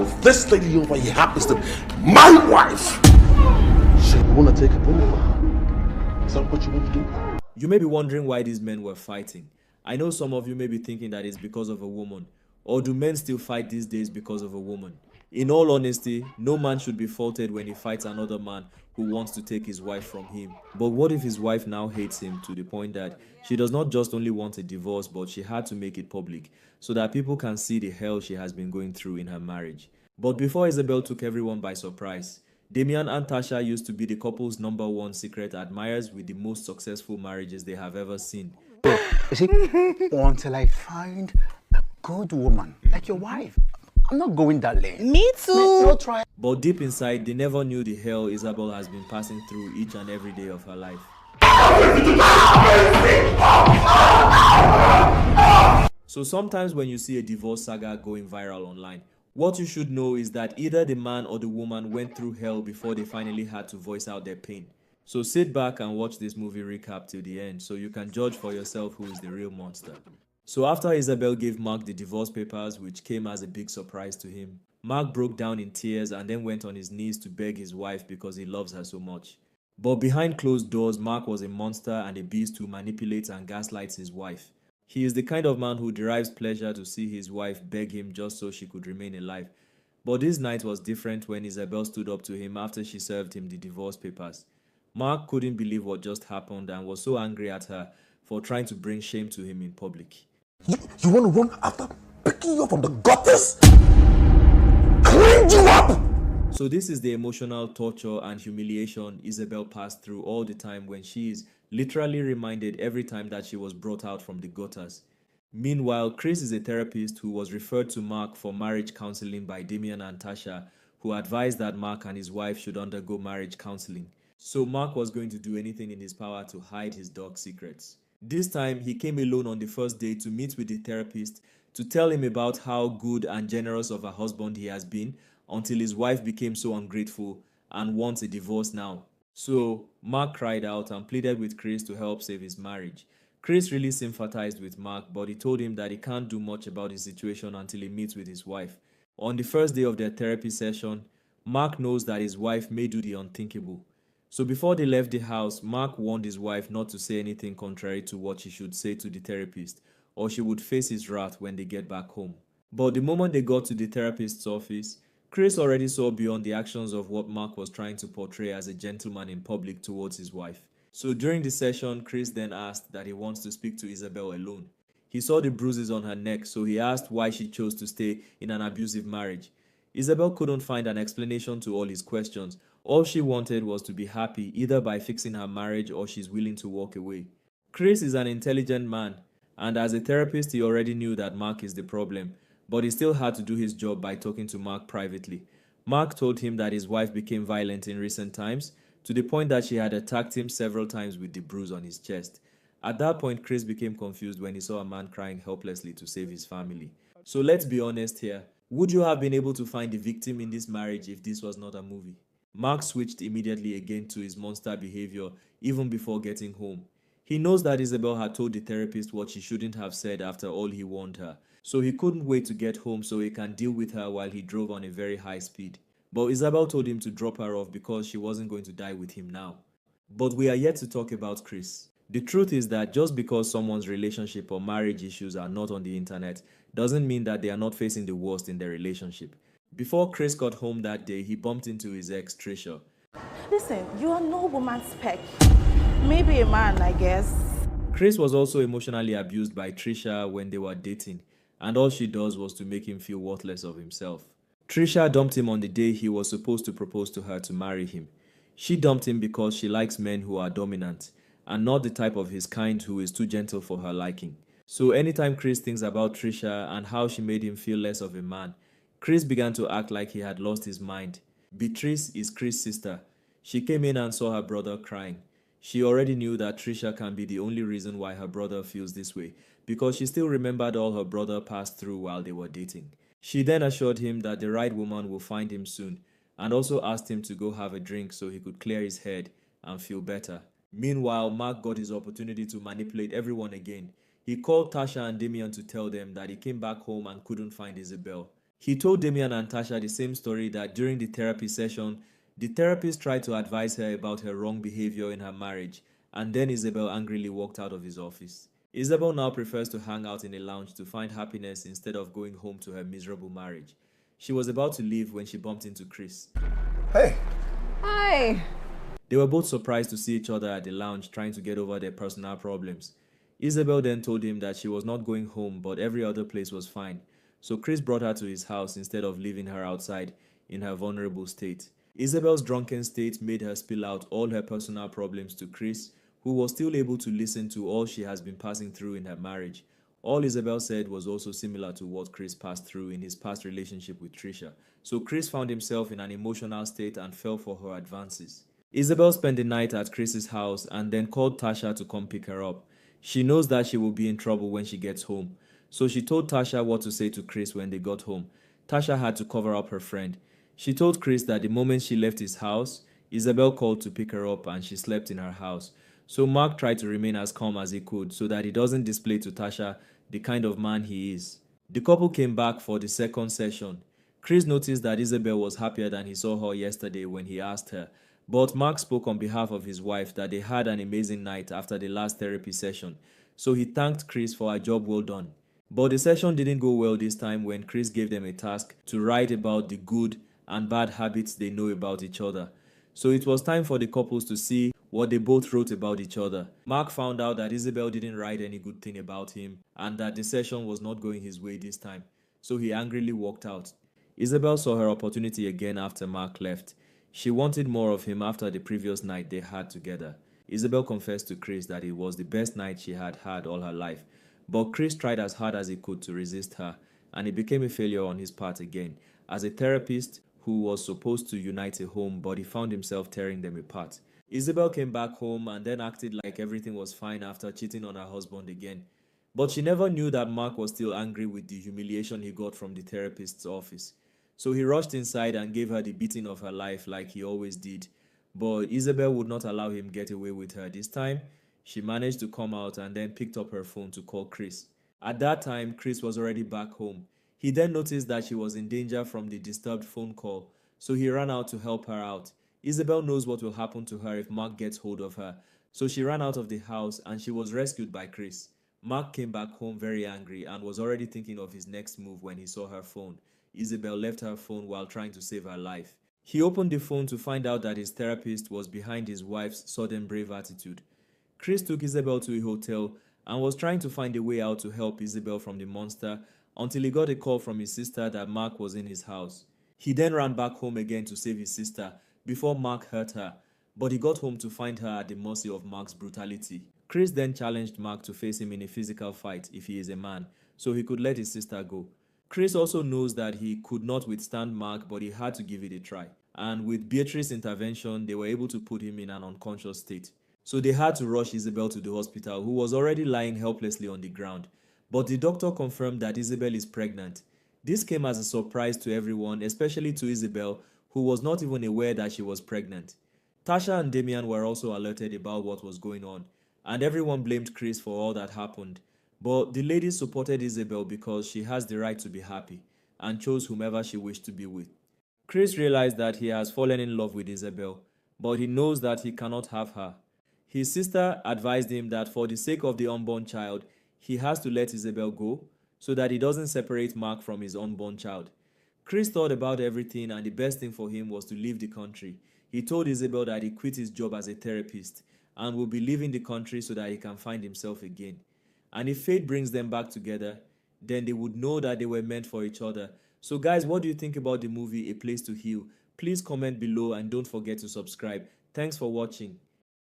of this lady over here happens to be my wife. So you want to take it over? Is that what you want to do? You may be wondering why these men were fighting. I know some of you may be thinking that it's because of a woman. Or do men still fight these days because of a woman? In all honesty, no man should be faulted when he fights another man who wants to take his wife from him. But what if his wife now hates him to the point that she does not just only want a divorce, but she had to make it public so that people can see the hell she has been going through in her marriage? But before Isabel took everyone by surprise, Damian and Tasha used to be the couple's #1 secret admirers with the most successful marriages they have ever seen. You see, until I find a good woman like your wife, I'm not going that lane. Me too. No try. But deep inside, they never knew the hell Isabel has been passing through each and every day of her life. So sometimes when you see a divorce saga going viral online, what you should know is that either the man or the woman went through hell before they finally had to voice out their pain. So sit back and watch this movie recap till the end so you can judge for yourself who is the real monster. So after Isabel gave Mark the divorce papers, which came as a big surprise to him, Mark broke down in tears and then went on his knees to beg his wife because he loves her so much. But behind closed doors, Mark was a monster and a beast who manipulates and gaslights his wife. He is the kind of man who derives pleasure to see his wife beg him just so she could remain alive. But this night was different when Isabel stood up to him after she served him the divorce papers. Mark couldn't believe what just happened and was so angry at her for trying to bring shame to him in public. You want to run after picking you up from the gutters? Cleaned you up! So this is the emotional torture and humiliation Isabel passed through all the time when she is literally reminded every time that she was brought out from the gutters. Meanwhile, Chris is a therapist who was referred to Mark for marriage counseling by Damian and Tasha, who advised that Mark and his wife should undergo marriage counseling. So Mark was going to do anything in his power to hide his dark secrets. This time, he came alone on the first day to meet with the therapist to tell him about how good and generous of a husband he has been until his wife became so ungrateful and wants a divorce now. So Mark cried out and pleaded with Chris to help save his marriage. Chris really sympathized with Mark, but he told him that he can't do much about his situation until he meets with his wife. On the first day of their therapy session, Mark knows that his wife may do the unthinkable. So before they left the house, Mark warned his wife not to say anything contrary to what she should say to the therapist, or she would face his wrath when they get back home. But the moment they got to the therapist's office, Chris already saw beyond the actions of what Mark was trying to portray as a gentleman in public towards his wife. So during the session, Chris then asked that he wants to speak to Isabel alone. He saw the bruises on her neck, so he asked why she chose to stay in an abusive marriage. Isabel couldn't find an explanation to all his questions. All she wanted was to be happy either by fixing her marriage or she's willing to walk away. Chris is an intelligent man, and as a therapist he already knew that Mark is the problem, but he still had to do his job by talking to Mark privately. Mark told him that his wife became violent in recent times, to the point that she had attacked him several times with the bruise on his chest. At that point, Chris became confused when he saw a man crying helplessly to save his family. So let's be honest here. Would you have been able to find the victim in this marriage if this was not a movie? Mark switched immediately again to his monster behavior even before getting home. He knows that Isabel had told the therapist what she shouldn't have said after all he warned her, so he couldn't wait to get home so he can deal with her while he drove on a very high speed. But Isabel told him to drop her off because she wasn't going to die with him now. But we are yet to talk about Chris. The truth is that just because someone's relationship or marriage issues are not on the internet doesn't mean that they are not facing the worst in their relationship. Before Chris got home that day, he bumped into his ex, Trisha. Listen, you are no woman's spec. Maybe a man, I guess. Chris was also emotionally abused by Trisha when they were dating, and all she does was to make him feel worthless of himself. Trisha dumped him on the day he was supposed to propose to her to marry him. She dumped him because she likes men who are dominant, and not the type of his kind who is too gentle for her liking. So anytime Chris thinks about Trisha and how she made him feel less of a man, Chris began to act like he had lost his mind. Beatrice is Chris' sister. She came in and saw her brother crying. She already knew that Trisha can be the only reason why her brother feels this way, because she still remembered all her brother passed through while they were dating. She then assured him that the right woman will find him soon, and also asked him to go have a drink so he could clear his head and feel better. Meanwhile, Mark got his opportunity to manipulate everyone again. He called Tasha and Damian to tell them that he came back home and couldn't find Isabel. He told Damian and Tasha the same story, that during the therapy session, the therapist tried to advise her about her wrong behavior in her marriage, and then Isabel angrily walked out of his office. Isabel now prefers to hang out in a lounge to find happiness instead of going home to her miserable marriage. She was about to leave when she bumped into Chris. Hey. Hi. They were both surprised to see each other at the lounge trying to get over their personal problems. Isabel then told him that she was not going home, but every other place was fine. So Chris brought her to his house instead of leaving her outside in her vulnerable state. Isabel's drunken state made her spill out all her personal problems to Chris, who was still able to listen to all she has been passing through in her marriage. All Isabel said was also similar to what Chris passed through in his past relationship with Trisha. So Chris found himself in an emotional state and fell for her advances. Isabel spent the night at Chris's house and then called Tasha to come pick her up. She knows that she will be in trouble when she gets home. So she told Tasha what to say to Chris when they got home. Tasha had to cover up her friend. She told Chris that the moment she left his house, Isabel called to pick her up and she slept in her house. So Mark tried to remain as calm as he could so that he doesn't display to Tasha the kind of man he is. The couple came back for the second session. Chris noticed that Isabel was happier than he saw her yesterday when he asked her. But Mark spoke on behalf of his wife that they had an amazing night after the last therapy session. So he thanked Chris for a job well done. But the session didn't go well this time when Chris gave them a task to write about the good and bad habits they know about each other. So it was time for the couples to see what they both wrote about each other. Mark found out that Isabel didn't write any good thing about him and that the session was not going his way this time. So he angrily walked out. Isabel saw her opportunity again after Mark left. She wanted more of him after the previous night they had together. Isabel confessed to Chris that it was the best night she had had all her life. But Chris tried as hard as he could to resist her, and it became a failure on his part again. As a therapist who was supposed to unite a home, but he found himself tearing them apart. Isabel came back home and then acted like everything was fine after cheating on her husband again. But she never knew that Mark was still angry with the humiliation he got from the therapist's office. So he rushed inside and gave her the beating of her life like he always did. But Isabel would not allow him get away with her this time. She managed to come out and then picked up her phone to call Chris. At that time, Chris was already back home. He then noticed that she was in danger from the disturbed phone call, so he ran out to help her out. Isabel knows what will happen to her if Mark gets hold of her, so she ran out of the house and she was rescued by Chris. Mark came back home very angry and was already thinking of his next move when he saw her phone. Isabel left her phone while trying to save her life. He opened the phone to find out that his therapist was behind his wife's sudden brave attitude. Chris took Isabel to a hotel and was trying to find a way out to help Isabel from the monster until he got a call from his sister that Mark was in his house. He then ran back home again to save his sister before Mark hurt her, but he got home to find her at the mercy of Mark's brutality. Chris then challenged Mark to face him in a physical fight if he is a man, so he could let his sister go. Chris also knows that he could not withstand Mark, but he had to give it a try. And with Beatrice's intervention, they were able to put him in an unconscious state. So they had to rush Isabel to the hospital, who was already lying helplessly on the ground. But the doctor confirmed that Isabel is pregnant. This came as a surprise to everyone, especially to Isabel, who was not even aware that she was pregnant. Tasha and Damian were also alerted about what was going on, and everyone blamed Chris for all that happened. But the ladies supported Isabel because she has the right to be happy, and chose whomever she wished to be with. Chris realized that he has fallen in love with Isabel, but he knows that he cannot have her. His sister advised him that for the sake of the unborn child, he has to let Isabel go so that he doesn't separate Mark from his unborn child. Chris thought about everything and the best thing for him was to leave the country. He told Isabel that he quit his job as a therapist and will be leaving the country so that he can find himself again. And if fate brings them back together, then they would know that they were meant for each other. So guys, what do you think about the movie A Place to Heal? Please comment below and don't forget to subscribe. Thanks for watching.